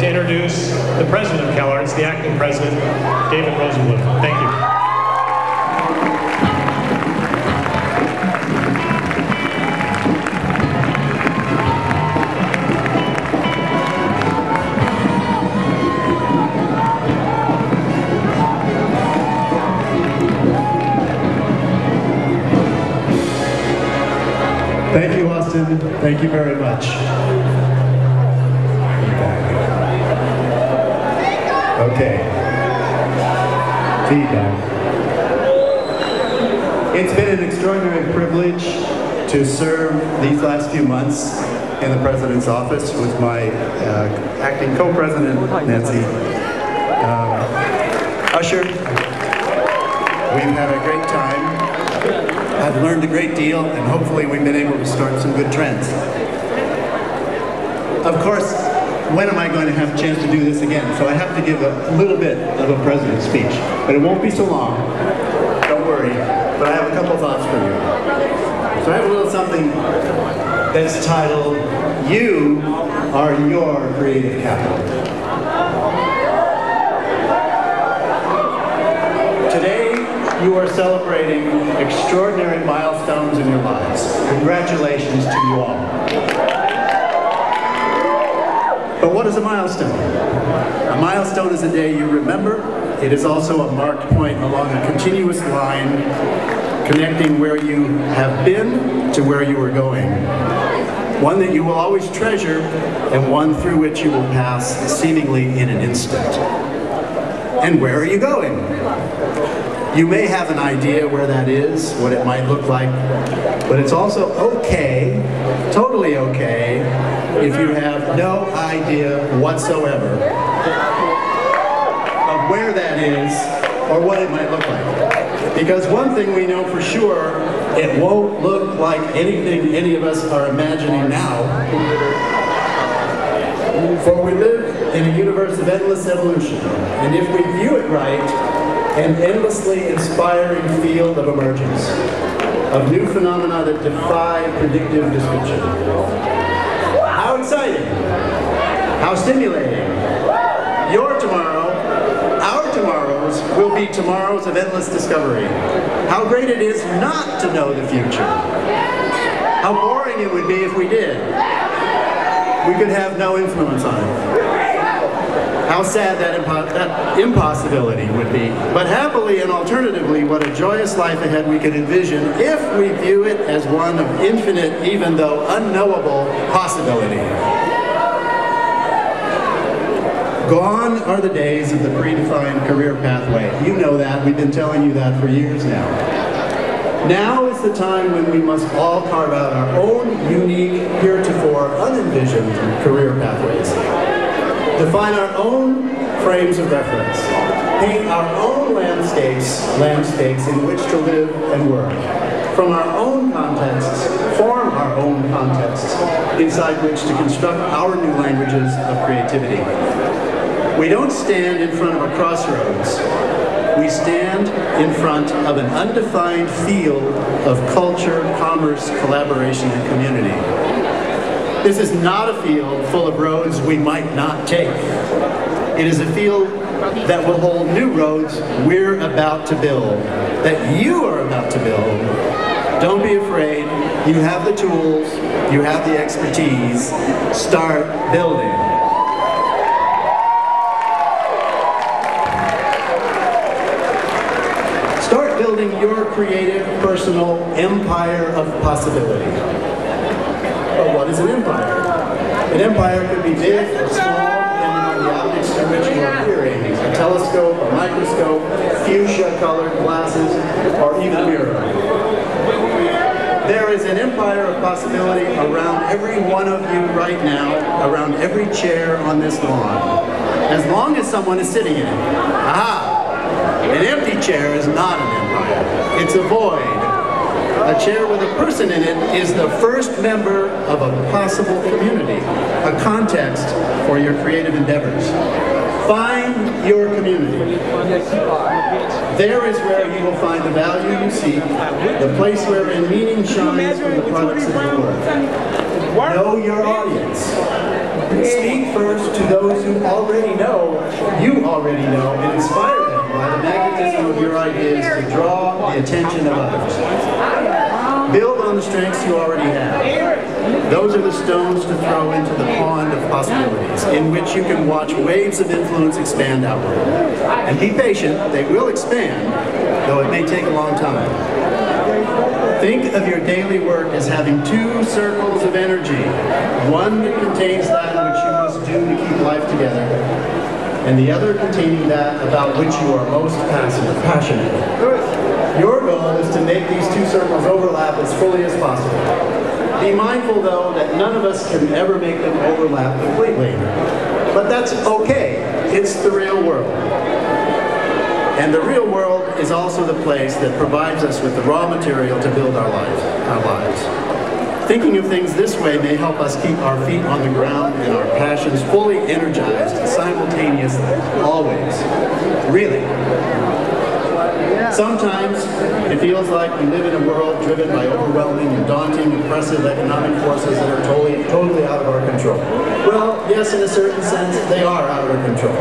to introduce the president of CalArts, the acting president, David Rosenblum. Thank you. Thank you, Austin. Thank you very much. Okay. Feedback. It's been an extraordinary privilege to serve these last few months in the President's office with my acting co-president, Nancy Usher. We've had a great time. I've learned a great deal, and hopefully we've been able to start some good trends. Of course, when am I going to have a chance to do this again? So I have to give a little bit of a president's speech, but it won't be so long. Don't worry, but I have a couple thoughts for you. So I have a little something that's titled, "You Are Your Creative Capital." Today, you are celebrating extraordinary milestones in your lives. Congratulations to you all. But what is a milestone? A milestone is a day you remember. It is also a marked point along a continuous line connecting where you have been to where you are going. One that you will always treasure, and one through which you will pass seemingly in an instant. And where are you going? You may have an idea where that is, what it might look like, but it's also okay, totally okay, if you have no idea whatsoever of where that is or what it might look like. Because one thing we know for sure, it won't look like anything any of us are imagining now. For we live in a universe of endless evolution, and if we view it right, an endlessly inspiring field of emergence, of new phenomena that defy predictive description. How exciting! How stimulating! Your tomorrow, our tomorrows, will be tomorrows of endless discovery. How great it is not to know the future. How boring it would be if we did. We could have no influence on it. How sad that impossibility would be. But happily and alternatively, what a joyous life ahead we can envision if we view it as one of infinite, even though unknowable, possibility. Gone are the days of the predefined career pathway. You know that. We've been telling you that for years now. Now is the time when we must all carve out our own unique, heretofore unenvisioned career pathways. Define our own frames of reference. Paint our own landscapes in which to live and work. From our own contexts, form our own contexts inside which to construct our new languages of creativity. We don't stand in front of a crossroads. We stand in front of an undefined field of culture, commerce, collaboration, and community. This is not a field full of roads we might not take. It is a field that will hold new roads we're about to build, that you are about to build. Don't be afraid. You have the tools. You have the expertise. Start building. Start building your creative, personal empire of possibility. But what is an empire? An empire could be big or small, depending on the optics through which you are peering. A telescope, a microscope, fuchsia-colored glasses, or even a mirror. There is an empire of possibility around every one of you right now, around every chair on this lawn. As long as someone is sitting in it. Aha! An empty chair is not an empire. It's a void. A chair with a person in it is the first member of a possible community, a context for your creative endeavors. Find your community. There is where you will find the value you seek, the place wherein meaning shines from the products of your work. Know your audience. Speak first to those who already know, you already know, and inspire them by the magnetism of your ideas to draw the attention of others. Build on the strengths you already have. Those are the stones to throw into the pond of possibilities, in which you can watch waves of influence expand outward. And be patient, they will expand, though it may take a long time. Think of your daily work as having two circles of energy. One that contains that which you must do to keep life together, and the other containing that about which you are most passionate. Your goal is to make these two circles overlap as fully as possible. Be mindful, though, that none of us can ever make them overlap completely. But that's okay. It's the real world. And the real world is also the place that provides us with the raw material to build our lives. Thinking of things this way may help us keep our feet on the ground and our passions fully energized simultaneously, always. Really. Sometimes it feels like we live in a world driven by overwhelming and daunting, oppressive economic forces that are totally out of our control. Well, yes, in a certain sense, they are out of our control.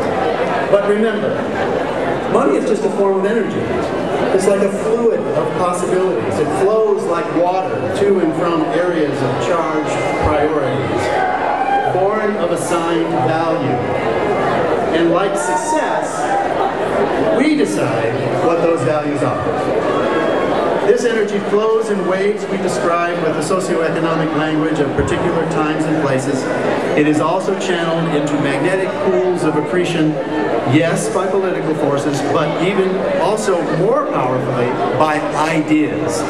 But remember, money is just a form of energy. It's like a fluid of possibilities. It flows like water to and from areas of charged priorities, born of assigned value. And like success, we decide what those values are. This energy flows in waves we describe with the socioeconomic language of particular times and places. It is also channeled into magnetic pools of accretion, yes, by political forces, but even also more powerfully by ideas.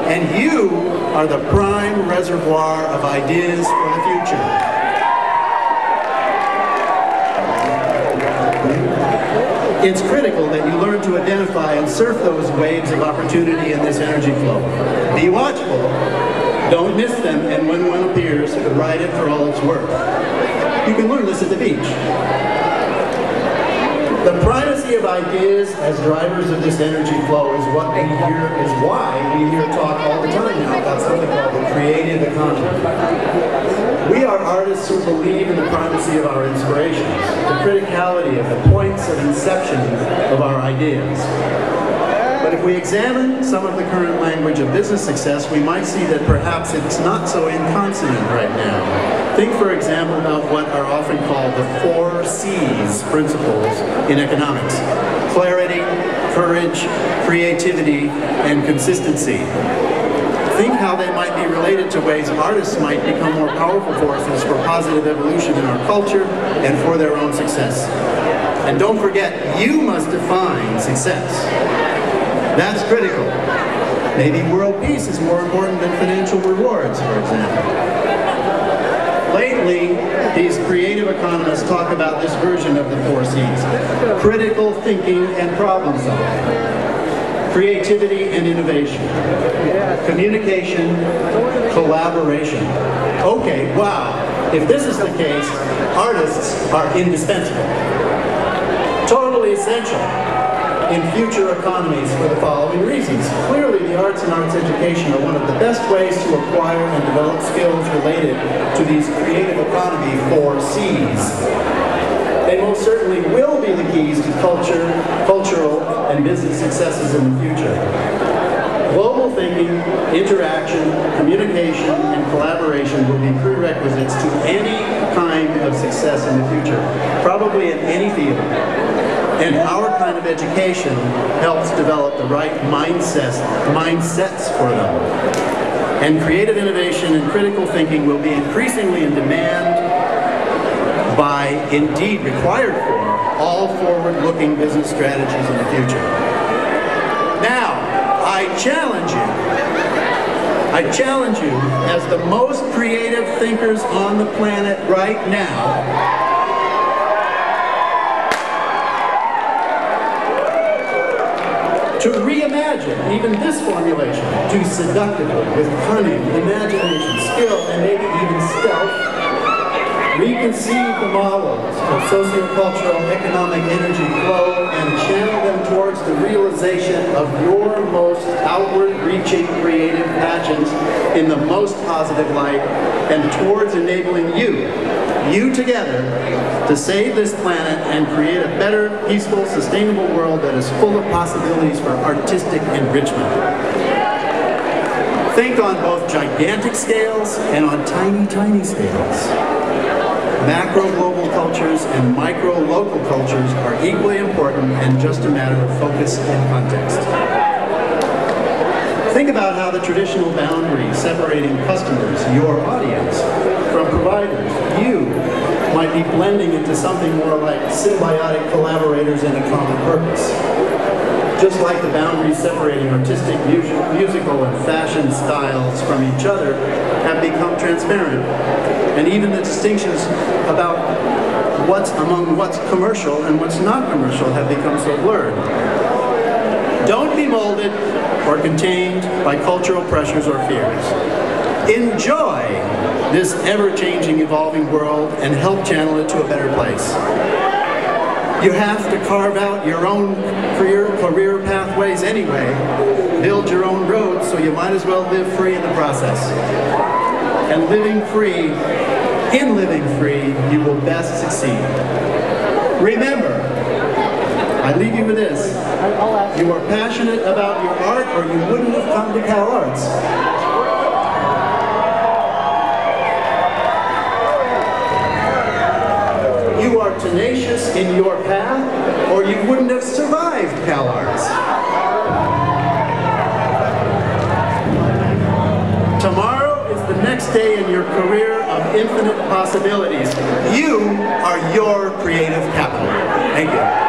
And you are the prime reservoir of ideas for the future. It's critical that you learn to identify and surf those waves of opportunity in this energy flow. Be watchful. Don't miss them, and when one appears, ride it for all it's worth. You can learn this at the beach. The primacy of ideas as drivers of this energy flow is why we hear talk all the time now about something called the creative economy. We are artists who believe in the primacy of our inspirations, the criticality of the points of inception of our ideas. But if we examine some of the current language of business success, we might see that perhaps it's not so inconsonant right now. Think, for example, about what are often called the 4 C's principles in economics: clarity, courage, creativity, and consistency. Think how they might be related to ways artists might become more powerful forces for positive evolution in our culture and for their own success. And don't forget, you must define success. That's critical. Maybe world peace is more important than financial rewards, for example. Lately, these creative economists talk about this version of the 4 C's: critical thinking and problem solving, creativity and innovation, communication, collaboration. Okay, wow. If this is the case, artists are indispensable. Totally essential in future economies for the following reasons. Clearly, the arts and arts education are one of the best ways to acquire and develop skills related to these creative economy 4 C's. They most certainly will be the keys to cultural, and business successes in the future. Global thinking, interaction, communication, and collaboration will be prerequisites to any kind of success in the future, probably in any field. And our kind of education helps develop the right mindsets for them. And creative innovation and critical thinking will be increasingly in demand by, indeed required for, all forward-looking business strategies in the future. Now, I challenge you as the most creative thinkers on the planet right now to reimagine even this formulation, to seductively, with cunning, imagination, skill, and maybe even stealth, reconceive the models of sociocultural economic energy flow and channel them towards the realization of your most outward-reaching creative passions in the most positive light, and towards enabling you together, to save this planet and create a better, peaceful, sustainable world that is full of possibilities for artistic enrichment. Think on both gigantic scales and on tiny, tiny scales. Macro-global cultures and micro-local cultures are equally important and just a matter of focus and context. Think about how the traditional boundary separating customers, your audience, from providers, you, might be blending into something more like symbiotic collaborators in a common purpose. Just like the boundaries separating artistic, musical, and fashion styles from each other have become transparent, and even the distinctions about what's commercial and what's not commercial have become so blurred. Don't be molded or contained by cultural pressures or fears. Enjoy this ever-changing, evolving world and help channel it to a better place. You have to carve out your own career pathways anyway. Build your own roads, so you might as well live free in the process. And in living free, you will best succeed. Remember, I leave you with this. You are passionate about your art, or you wouldn't have come to CalArts. You are tenacious in your path, or you wouldn't have survived CalArts. Tomorrow is the next day in your career of infinite possibilities. You are your creative capital. Thank you.